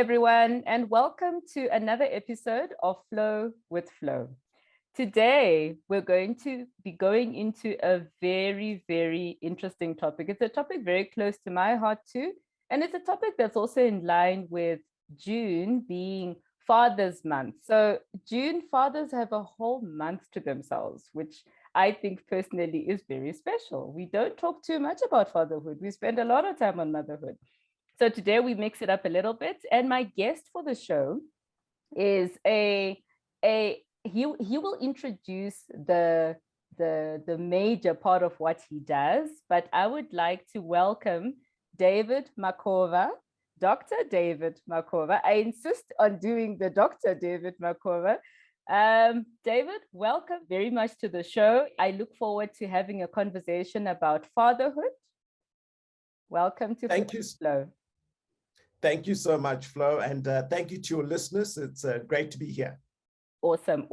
everyone, and welcome to another episode of Flow with Flo. Today, we're going to be going into a very, very interesting topic. It's a topic very close to my heart too, and it's a topic that's also in line with June being Father's Month. So June, fathers have a whole month to themselves, which I think personally is very special. We don't talk too much about fatherhood. We spend a lot of time on motherhood. So today we mix it up a little bit, and my guest for the show is he will introduce the major part of what he does, but I would like to welcome David Makovah, Dr. David Makovah. I insist on doing the Dr. David Makovah. David, welcome very much to the show. I look forward to having a conversation about fatherhood. Welcome to Flow. Thank you so much, Flo, and thank you to your listeners. It's great to be here. Awesome.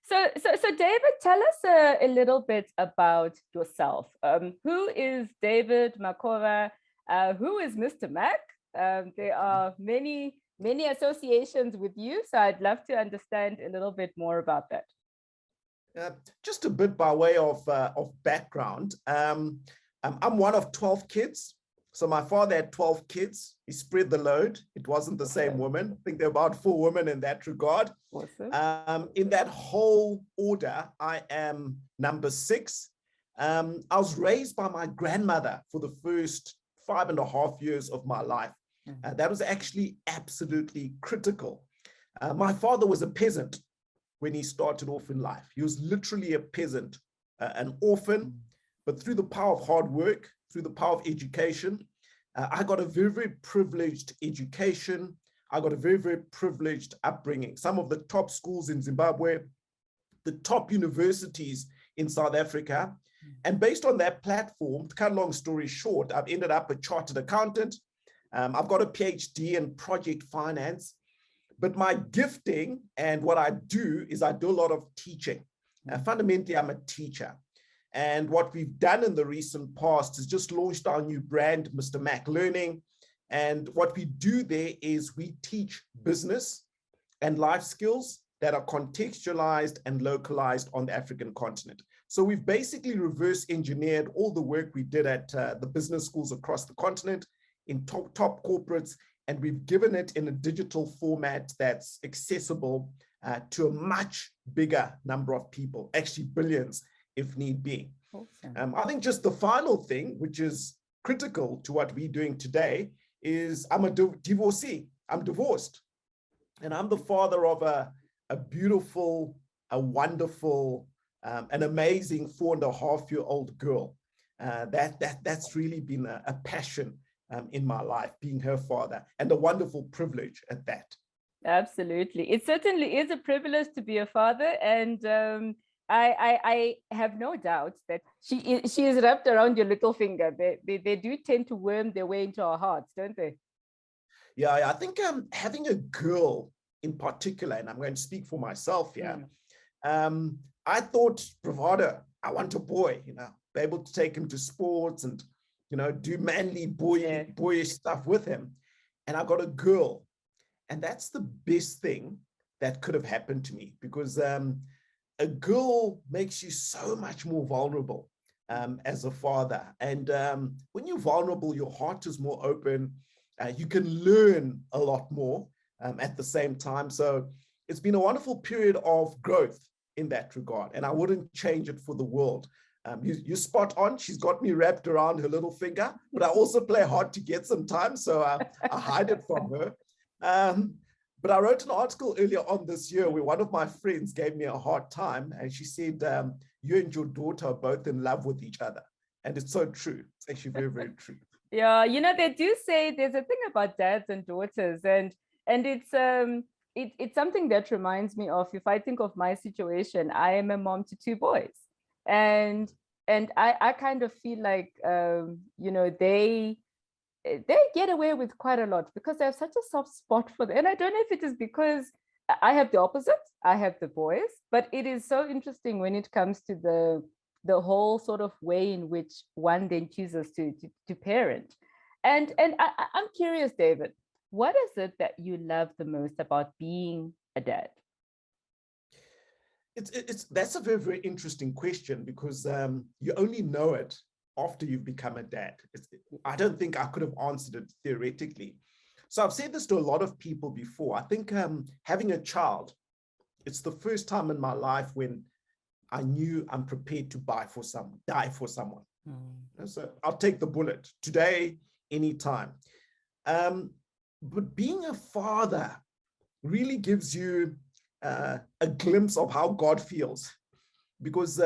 So David, tell us a little bit about yourself. Who is David Makovah? Who is Mr Mack? There are many associations with you, so I'd love to understand a little bit more about that. Just a bit by way of background. I'm one of 12 kids. So my father had 12 kids. He spread the load. It wasn't the same woman. I think there are about 4 women in that regard. Awesome. In that whole order, I am number 6. I was raised by my grandmother for the first 5.5 years of my life. That was actually absolutely critical. My father was a peasant when he started off in life. He was literally a peasant, an orphan, but through the power of hard work, through the power of education, I got a very, very privileged education. I got a very, very privileged upbringing. Some of the top schools in Zimbabwe, the top universities in South Africa. And based on that platform, to cut a long story short, I've ended up a chartered accountant. I've got a PhD in project finance. But my gifting and what I do is I do a lot of teaching. Fundamentally, I'm a teacher. And what we've done in the recent past is just launched our new brand, Mr Mack Learning. And what we do there is we teach business and life skills that are contextualized and localized on the African continent. So we've basically reverse engineered all the work we did at the business schools across the continent in top corporates, and we've given it in a digital format that's accessible to a much bigger number of people, actually billions, if need be. Awesome. I think just the final thing, which is critical to what we're doing today, is I'm a divorcee. I'm divorced. And I'm the father of a beautiful, a wonderful, an amazing 4.5-year-old girl. That's really been a passion in my life, being her father, and a wonderful privilege at that. Absolutely. It certainly is a privilege to be a father, and I have no doubt that she is wrapped around your little finger. They do tend to worm their way into our hearts, don't they? Yeah, I think having a girl in particular, and I'm going to speak for myself here, I thought bravado, I want a boy, be able to take him to sports and, do manly boyish stuff with him. And I got a girl. And that's the best thing that could have happened to me, because a girl makes you so much more vulnerable as a father. And when you're vulnerable, your heart is more open. You can learn a lot more at the same time. So it's been a wonderful period of growth in that regard. And I wouldn't change it for the world. You spot on. She's got me wrapped around her little finger, but I also play hard to get sometimes. So I hide it from her. But I wrote an article earlier on this year where one of my friends gave me a hard time, and she said, you and your daughter are both in love with each other. And it's so true. It's actually very, very true. Yeah, they do say there's a thing about dads and daughters, and it's something that reminds me of, if I think of my situation, I am a mom to 2 boys. And I kind of feel like, they get away with quite a lot because they have such a soft spot for them. And I don't know if it is because I have the opposite. I have the boys, but it is so interesting when it comes to the whole sort of way in which one then chooses to parent. And I'm curious, David, what is it that you love the most about being a dad? That's a very, very interesting question, because you only know it after you've become a dad. I don't think I could have answered it theoretically. So I've said this to a lot of people before. I think having a child, it's the first time in my life when I knew I'm prepared to die for someone. So I'll take the bullet today, anytime. But being a father really gives you a glimpse of how God feels, because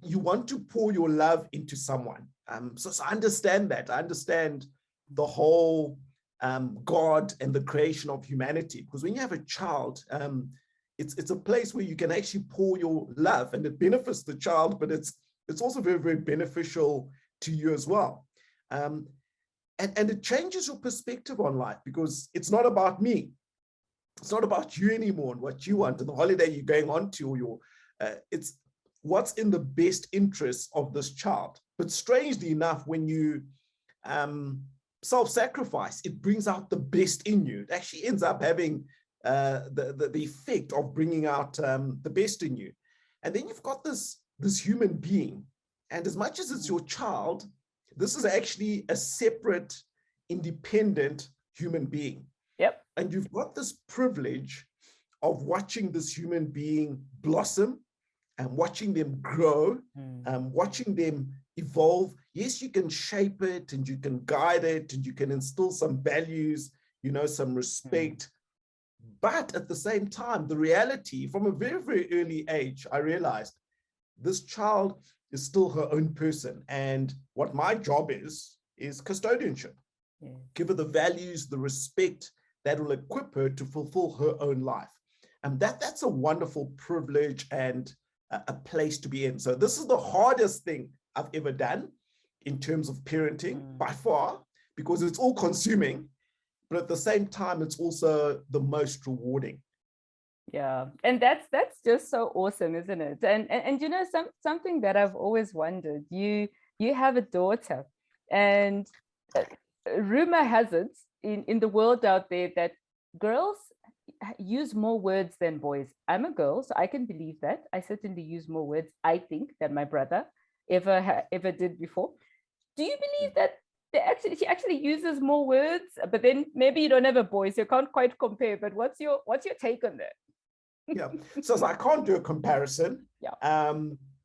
you want to pour your love into someone. So I understand that. I understand the whole God and the creation of humanity, because when you have a child, it's a place where you can actually pour your love, and it benefits the child, but it's also very, very beneficial to you as well. And it changes your perspective on life, because it's not about me. It's not about you anymore and what you want and the holiday you're going on to, or your, it's what's in the best interest of this child. But strangely enough, when you self-sacrifice, it brings out the best in you. It actually ends up having the effect of bringing out the best in you. And then you've got this human being. And as much as it's your child, this is actually a separate, independent human being. Yep. And you've got this privilege of watching this human being blossom and watching them grow, watching them evolve. Yes, you can shape it and you can guide it and you can instill some values, some respect. But at the same time, the reality, from a very, very early age, I realized this child is still her own person. And what my job is custodianship. Give her the values, the respect that will equip her to fulfill her own life. And that's a wonderful privilege and a place to be in. So this is the hardest thing I've ever done in terms of parenting by far, because it's all consuming, but at the same time, it's also the most rewarding. Yeah, and that's just so awesome, isn't it? And something that I've always wondered, you have a daughter, and rumor has it in the world out there that girls use more words than boys. I'm a girl, so I can believe that. I certainly use more words, I think, than my brother ever did before. Do you believe that she actually uses more words? But then maybe you don't have a boy, so you can't quite compare. But what's your take on that? Yeah, so I can't do a comparison. Yeah.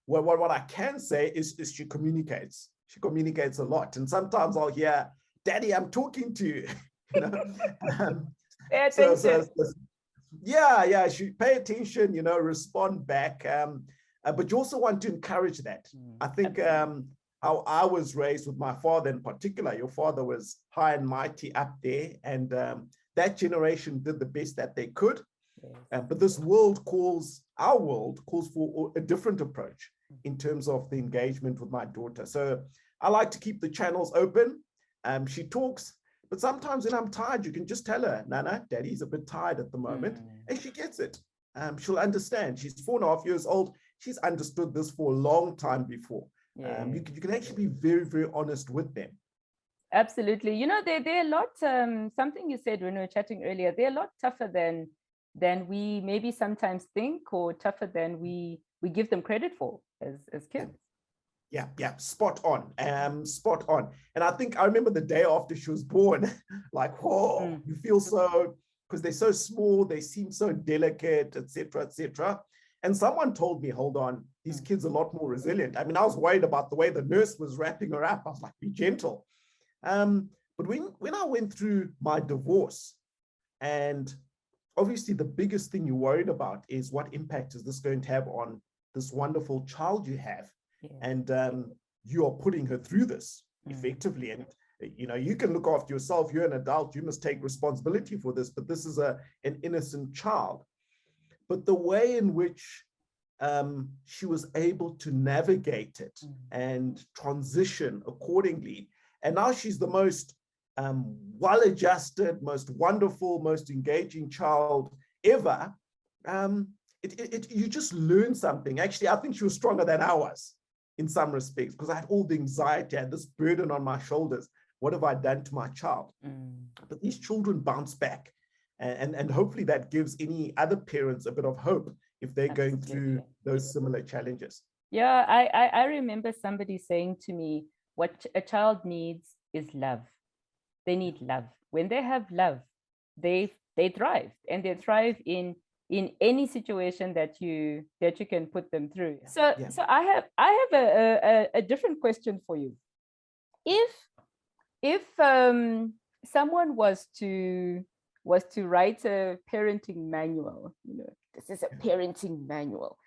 Well, what I can say is she communicates. She communicates a lot, and sometimes I'll hear, "Daddy, I'm talking to you." Pay attention. Yeah, she pay attention. Respond back. But you also want to encourage that. I think how I was raised with my father in particular. Your father was high and mighty up there, and that generation did the best that they could. But this our world calls for a different approach in terms of the engagement with my daughter. So I like to keep the channels open. She talks, but sometimes when I'm tired, you can just tell her, Nana, Daddy's a bit tired at the moment. And she gets it. She'll understand. She's 4.5 years old. She's understood this for a long time before. You can actually be very, very honest with them. Absolutely. They're a lot, something you said when we were chatting earlier, they're a lot tougher than we maybe sometimes think, or tougher than we give them credit for as kids. Yeah, spot on. And I remember the day after she was born, like, whoa, you feel so, because they're so small, they seem so delicate, etc., etc. And someone told me, hold on, these kids are a lot more resilient. I mean, I was worried about the way the nurse was wrapping her up. I was like, be gentle. But when I went through my divorce, and obviously the biggest thing you're worried about is what impact is this going to have on this wonderful child you have. And you are putting her through this effectively. And you can look after yourself. You're an adult. You must take responsibility for this. But this is an innocent child. But the way in which she was able to navigate it and transition accordingly. And now she's the most well-adjusted, most wonderful, most engaging child ever. You just learn something. Actually, I think she was stronger than I was in some respects, because I had all the anxiety, I had this burden on my shoulders. what have I done to my child? But these children bounce back. And hopefully that gives any other parents a bit of hope if they're going through those similar challenges. Yeah, I remember somebody saying to me, what a child needs is love. They need love. When they have love, they thrive, and they thrive in any situation that you can put them through. So I have a different question for you. If someone was to write a parenting manual, this is a parenting manual,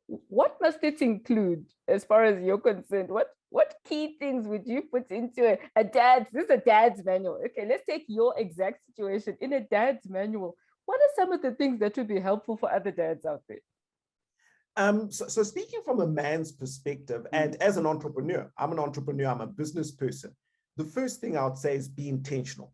what must it include as far as you're concerned? What key things would you put into this is a dad's manual. Okay, let's take your exact situation in a dad's manual. What are some of the things that would be helpful for other dads out there? So speaking from a man's perspective, and as an entrepreneur, I'm a business person. The first thing I would say is be intentional.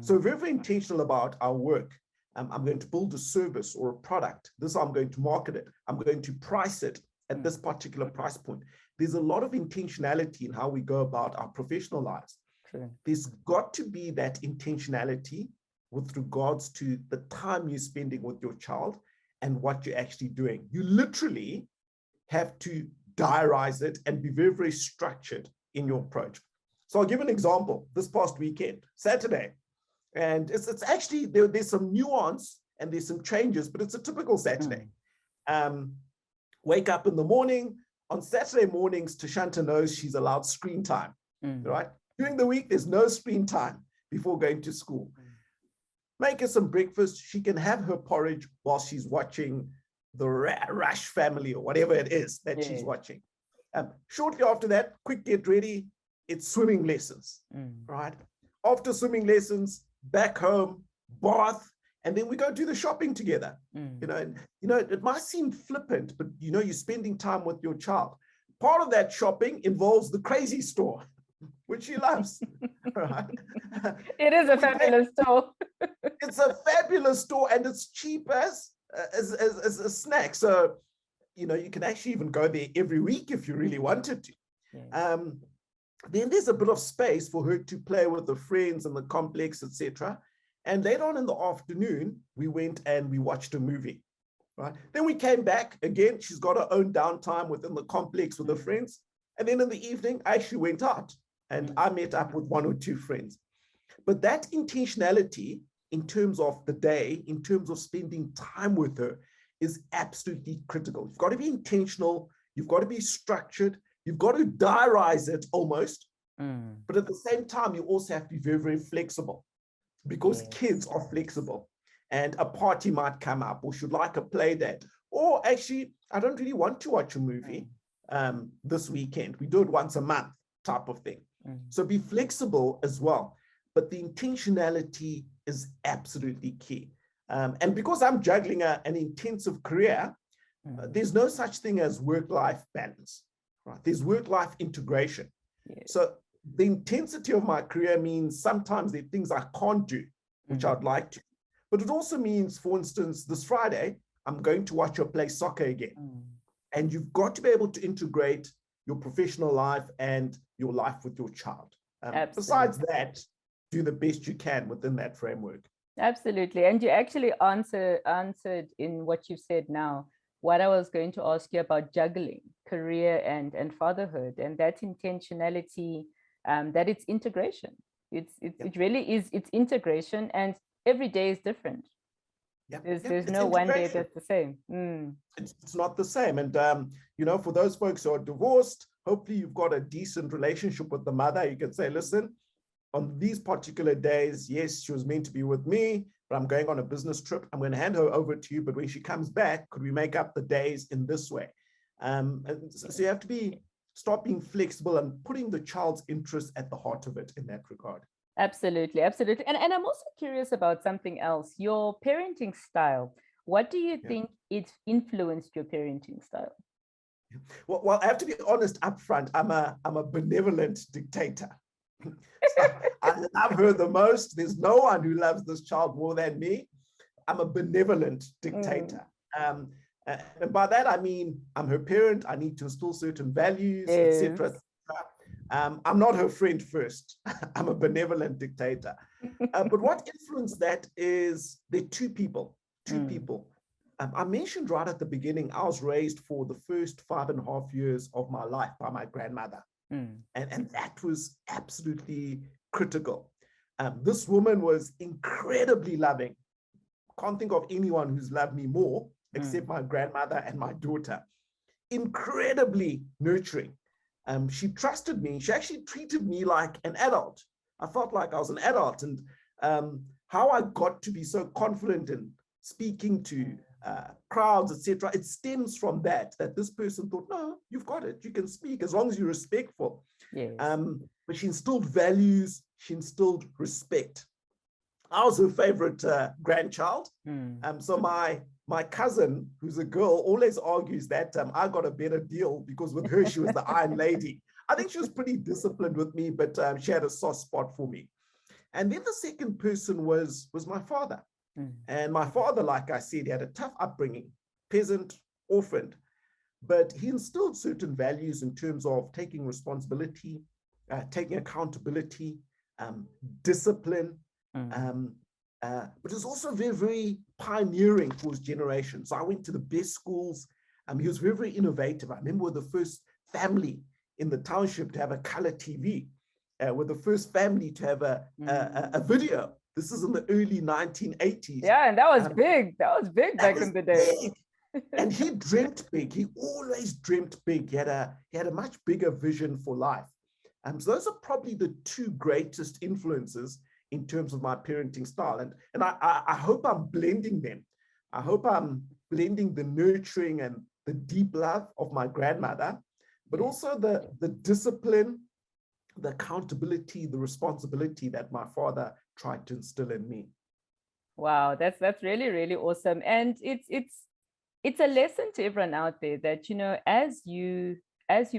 So very, very intentional about our work. I'm going to build a service or a product. This is how I'm going to market it. I'm going to price it at this particular price point. There's a lot of intentionality in how we go about our professional lives. True. There's got to be that intentionality with regards to the time you're spending with your child and what you're actually doing. You literally have to diarise it and be very, very structured in your approach. So I'll give an example. This past weekend, Saturday, and it's actually, there's some nuance and there's some changes, but it's a typical Saturday. Wake up in the morning. On Saturday mornings, Tashanta knows she's allowed screen time, right? During the week, there's no screen time before going to school. Make her some breakfast. She can have her porridge while she's watching the Rush Family or whatever it is that she's watching. Shortly after that, quick get ready. It's swimming lessons, right? After swimming lessons, back home, bath, and then we go do the shopping together. It might seem flippant, but you're spending time with your child. Part of that shopping involves the crazy store, which she loves. Right? It is a fabulous store. It's a fabulous store, and it's cheap as a snack. So, you can actually even go there every week if you really wanted to. Then there's a bit of space for her to play with the friends in the complex, etc. And later on in the afternoon, we went and we watched a movie, right? Then we came back again. She's got her own downtime within the complex with her friends. And then in the evening, I actually went out and I met up with one or two friends. But that intentionality in terms of the day, in terms of spending time with her, is absolutely critical. You've got to be intentional. You've got to be structured. You've got to diarise it almost. But at the same time, you also have to be very, very flexible, because kids are flexible, and a party might come up, or should like a play date, or actually, I don't really want to watch a movie this weekend. We do it once a month type of thing. So be flexible as well. But the intentionality is absolutely key. And because I'm juggling an intensive career, there's no such thing as work-life balance, right? There's work-life integration. So the intensity of my career means sometimes there are things I can't do, which I'd like to. But it also means, for instance, this Friday, I'm going to watch her play soccer again. And you've got to be able to integrate your professional life and your life with your child. Besides that, do the best you can within that framework. Absolutely. And you actually answered in what you said now, what I was going to ask you about juggling career and fatherhood, and that intentionality, that it's integration. It really is, it's integration, and every day is different. There's no one day that's the same. It's not the same. And, for those folks who are divorced, hopefully you've got a decent relationship with the mother. You can say, listen, on these particular days, yes, she was meant to be with me, but I'm going on a business trip. I'm going to hand her over to you. But when she comes back, could we make up the days in this way? So you have to start being flexible and putting the child's interest at the heart of it in that regard. Absolutely, absolutely. And I'm also curious about something else, your parenting style. What do you think it influenced your parenting style? Well, I have to be honest up front. I'm a benevolent dictator. So I love her the most. There's no one who loves this child more than me. I'm a benevolent dictator. And by that, I mean, I'm her parent. I need to instill certain values, etc. I'm not her friend first. I'm a benevolent dictator. But what influenced that is there are two people. I mentioned right at the beginning, I was raised for the first 5.5 years of my life by my grandmother. And that was absolutely critical. This woman was incredibly loving. Can't think of anyone who's loved me more except my grandmother and my daughter. Incredibly nurturing. She trusted me. She actually treated me like an adult. I felt like I was an adult. And how I got to be so confident in speaking to crowds, etc., it stems from that this person thought, no, you've got it. You can speak as long as you're respectful. Yes. But she instilled values. She instilled respect. I was her favorite grandchild. So my cousin, who's a girl, always argues that I got a better deal because with her, she was the Iron Lady. I think she was pretty disciplined with me, but she had a soft spot for me. And then the second person was my father. And my father, like I said, he had a tough upbringing, peasant, orphaned, but he instilled certain values in terms of taking responsibility, taking accountability, discipline, but it was also very, very pioneering for his generation. So I went to the best schools. He was very, very innovative. I remember we're the first family in the township to have a color TV. We're the first family to have a video. This is in the early 1980s. Yeah, and that was big. That was big back in the day. And he dreamt big. He always dreamt big. He had a much bigger vision for life. So those are probably the two greatest influences in terms of my parenting style. And I hope I'm blending them. I hope I'm blending the nurturing and the deep love of my grandmother, but also the discipline, the accountability, the responsibility that my father tried to instill in me. Wow, that's really, really awesome. And it's a lesson to everyone out there that, you know, as you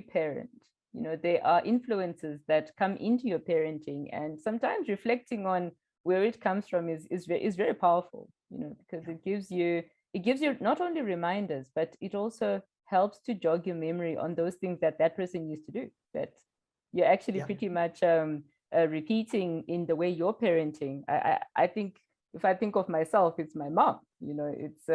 parent, you know, there are influences that come into your parenting, and sometimes reflecting on where it comes from is very powerful, you know, because it gives you not only reminders, but it also helps to jog your memory on those things that person used to do, that you're actually pretty much repeating in the way you're parenting. I think if I think of myself, it's my mom. You know, it's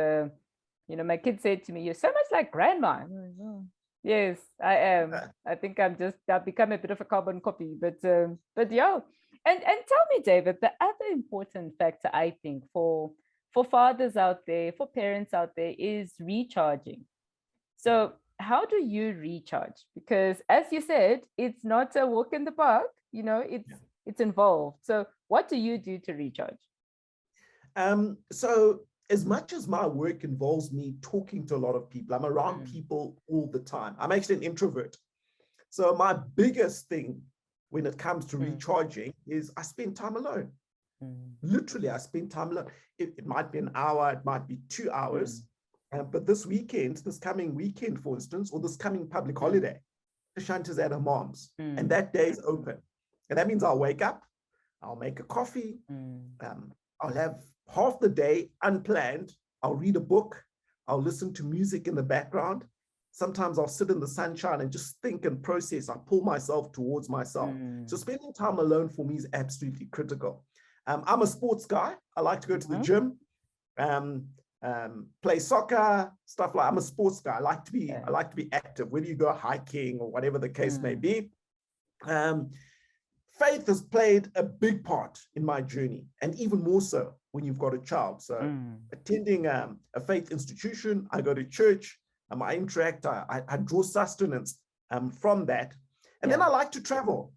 you know, my kid said to me, "You're so much like grandma." I'm like, oh, yes, I am. I think I've become a bit of a carbon copy, but yeah. And tell me, David, the other important factor I think for fathers out there, for parents out there, is recharging. So how do you recharge? Because as you said, it's not a walk in the park, you know, it's involved. So what do you do to recharge? So as much as my work involves me talking to a lot of people, I'm around people all the time. I'm actually an introvert. So my biggest thing when it comes to recharging is I spend time alone. Literally, I spend time alone. It might be an hour, it might be 2 hours. But this coming weekend, for instance, or this coming public holiday, Shanta's at her mom's, and that day is open. And that means I'll wake up, I'll make a coffee, I'll have half the day unplanned, I'll read a book, I'll listen to music in the background. Sometimes I'll sit in the sunshine and just think and process. I pull myself towards myself. So spending time alone for me is absolutely critical. I'm a sports guy. I like to go to the gym. Play soccer, stuff like. I'm a sports guy. I like to be active, whether you go hiking or whatever the case may be. Faith has played a big part in my journey, and even more so when you've got a child. So attending a faith institution, I go to church, I interact, I draw sustenance from that. And then I like to travel,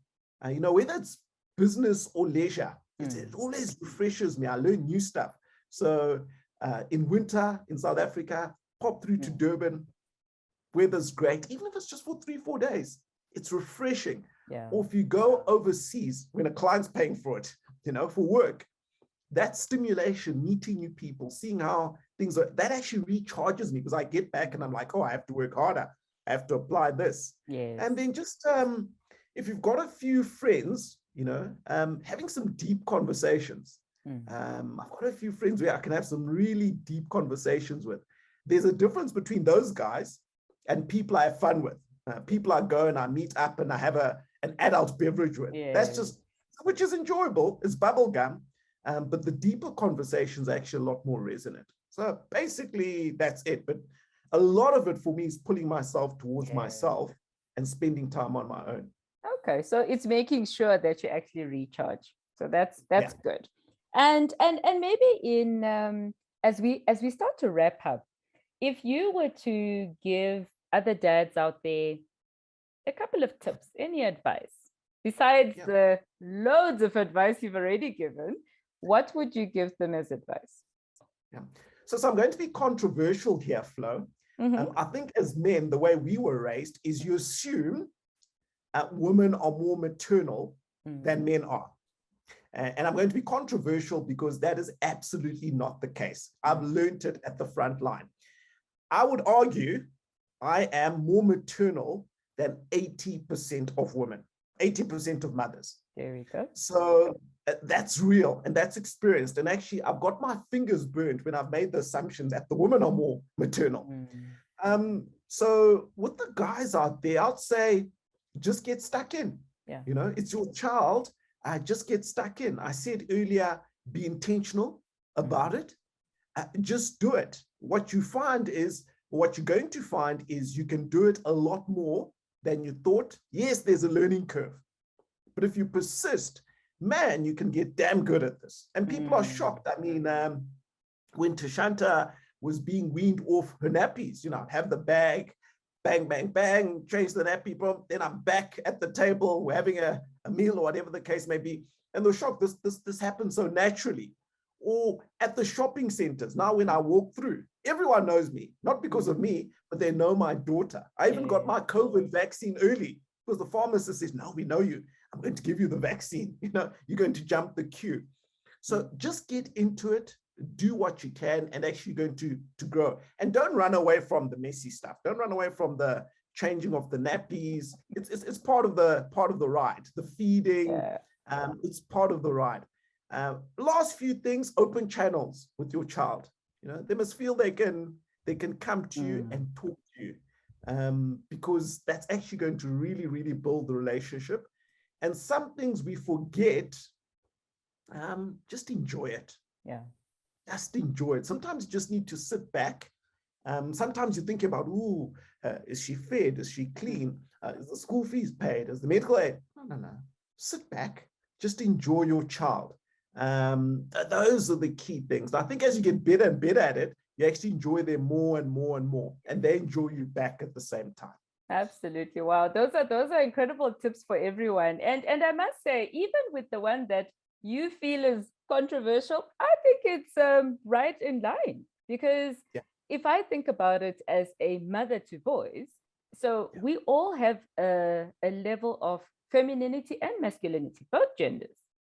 you know, whether it's business or leisure, it always refreshes me. I learn new stuff. So in winter in South Africa, pop through to Durban. Weather's great, even if it's just for 3-4 days. It's refreshing. Or if you go overseas when a client's paying for it, you know, for work, that stimulation, meeting new people, seeing how things are, that actually recharges me, because I get back and I'm like, oh, I have to work harder. I have to apply this. And then just if you've got a few friends, you know, having some deep conversations. I've got a few friends where I can have some really deep conversations with. There's a difference between those guys and people I have fun with. People I go and I meet up and I have an adult beverage with. That's Yeah. just, which is enjoyable. It's bubble gum, but the deeper conversations are actually a lot more resonant. So basically, that's it. But a lot of it for me is pulling myself towards myself and spending time on my own. Okay, so it's making sure that you actually recharge. So that's good. And maybe in as we start to wrap up, if you were to give other dads out there a couple of tips, any advice besides the loads of advice you've already given, what would you give them as advice? Yeah. So I'm going to be controversial here, Flo. I think as men, the way we were raised is you assume women are more maternal than men are. And I'm going to be controversial because that is absolutely not the case. I've learned it at the front line. I would argue I am more maternal than 80% of women, 80% of mothers. There we go. So that's real and that's experienced. And actually, I've got my fingers burnt when I've made the assumption that the women are more maternal. So with the guys out there, I'd say just get stuck in. You know, it's your child. Just get stuck in. I said earlier, be intentional about it. Just do it. What you're going to find is you can do it a lot more than you thought. Yes, there's a learning curve, but if you persist, man, you can get damn good at this. And people are shocked. I mean, when Tashanta was being weaned off her nappies, you know, I'd have the bag, bang, bang, bang, change the nappy, boom, then I'm back at the table, we're having a meal or whatever the case may be. And they're shocked, this happens so naturally. Or at the shopping centers, now when I walk through, everyone knows me, not because of me, but they know my daughter. I even got my COVID vaccine early because the pharmacist says, no, we know you. I'm going to give you the vaccine. You know, you're going to jump the queue. So just get into it, do what you can, and actually going to grow. And don't run away from the messy stuff. Don't run away from the changing of the nappies. It's part of the ride. The feeding, it's part of the ride. Last few things, open channels with your child. You know, they must feel they can come to you and talk to you, because that's actually going to really, really build the relationship. And some things we forget, just enjoy it. Just enjoy it. Sometimes you just need to sit back. Sometimes you think about, is she fed? Is she clean? Is the school fees paid? Is the medical aid? No. Sit back. Just enjoy your child. Those are the key things. I think as you get better and better at it, you actually enjoy them more and more and more, and they enjoy you back at the same time. Absolutely. Wow. Those are incredible tips for everyone. And I must say, even with the one that you feel is controversial, I think it's right in line, because if I think about it as a mother to boys, so we all have a level of femininity and masculinity, both genders.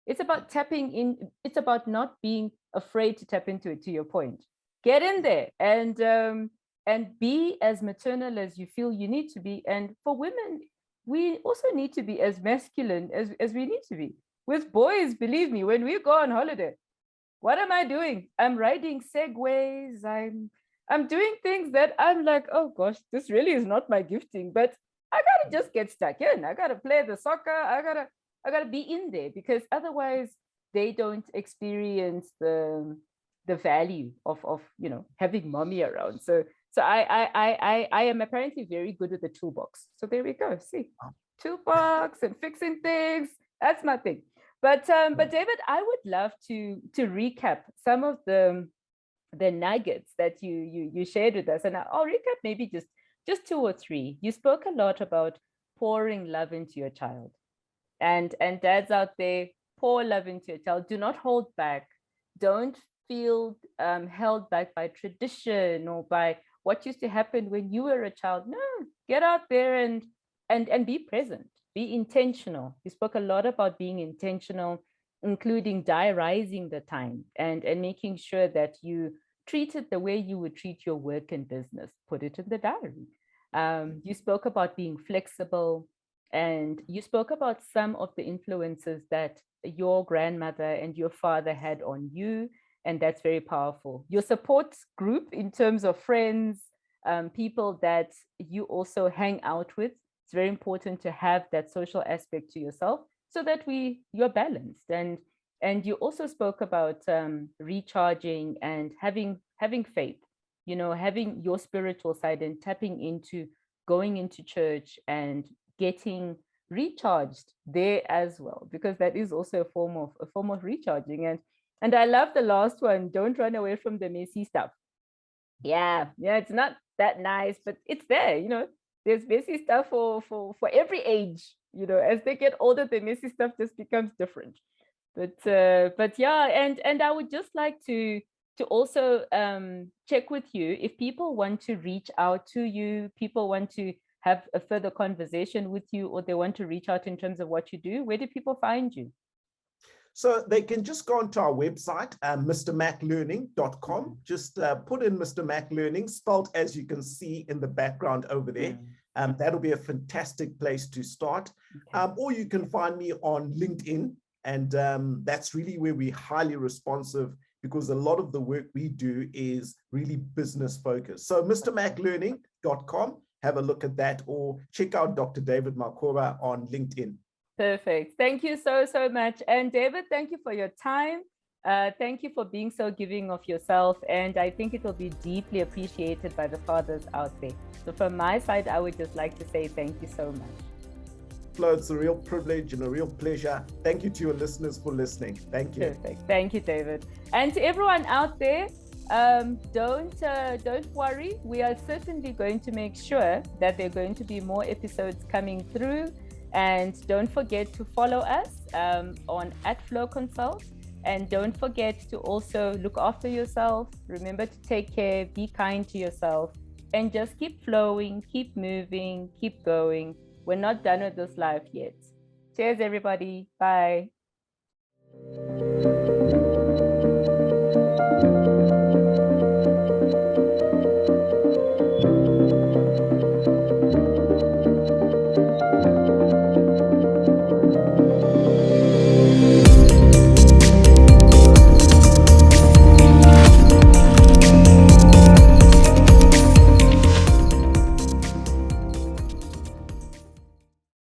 It's about tapping in. It's about not being afraid to tap into it, to your point. Get in there and be as maternal as you feel you need to be. And for women, we also need to be as masculine as we need to be. With boys, believe me, when we go on holiday, what am I doing? I'm riding segways. I'm doing things that I'm like, oh gosh, this really is not my gifting, but I gotta just get stuck in. I gotta play the soccer. I gotta be in there, because otherwise they don't experience the value of you know, having mommy around. So I am apparently very good with the toolbox. So there we go. See, toolbox and fixing things. That's my thing. But David, I would love to recap some of the nuggets that you shared with us, and I'll recap maybe just two or three. You spoke a lot about pouring love into your child, and dads out there, pour love into your child. Do not hold back. Don't feel held back by tradition or by what used to happen when you were a child. No, get out there and be present. Be intentional. You spoke a lot about being intentional, including diarising the time and making sure that you treat it the way you would treat your work and business. Put it in the diary. You spoke about being flexible, and you spoke about some of the influences that your grandmother and your father had on you, and that's very powerful. Your support group in terms of friends, people that you also hang out with, it's very important to have that social aspect to yourself so that you're balanced. And you also spoke about recharging and having faith, having your spiritual side and tapping into going into church and getting recharged there as well, because that is also a form of recharging. And I love the last one, don't run away from the messy stuff. Yeah, it's not that nice, but it's there. There's messy stuff for every age. As they get older, the messy stuff just becomes different. But yeah, and I would just like to also check with you, if people want to reach out to you, people want to have a further conversation with you, or they want to reach out in terms of what you do, where do people find you? So they can just go onto our website, mrmacklearning.com. Just put in Mr. Mack Learning, spelled as you can see in the background over there. That'll be a fantastic place to start. Okay. Or you can find me on LinkedIn. And that's really where we're highly responsive, because a lot of the work we do is really business focused. So mrmacklearning.com, have a look at that, or check out Dr. David Makovah on LinkedIn. Perfect. Thank you so much. And David, thank you for your time. Thank you for being so giving of yourself. And I think it will be deeply appreciated by the fathers out there. So from my side, I would just like to say thank you so much. Flo, it's a real privilege and a real pleasure. Thank you to your listeners for listening. Thank you. Perfect. Thank you, David. And to everyone out there, don't worry. We are certainly going to make sure that there are going to be more episodes coming through. And don't forget to follow us on @FlowConsult. And don't forget to also look after yourself. Remember to take care, be kind to yourself, and just keep flowing, keep moving, keep going. We're not done with this life yet. Cheers, everybody. Bye.